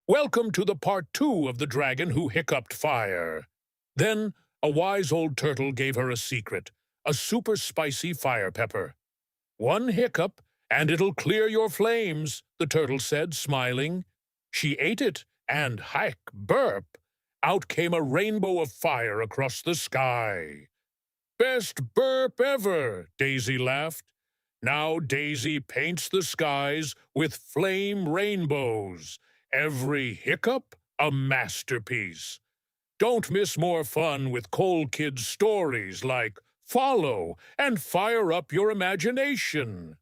Welcome to the part 2 of the dragon who hiccuped fire. Then a wise old turtle gave her a secret, a super spicy fire pepper. One hiccup, and it'll clear your flames, the turtle said, smiling. She ate it, and hack, burp, out came a rainbow of fire across the sky. Best burp ever, Daisy laughed. Now Daisy paints the skies with flame rainbows. Every hiccup a masterpiece. Don't miss more fun with Coal Kids stories like Follow and Fire Up Your Imagination.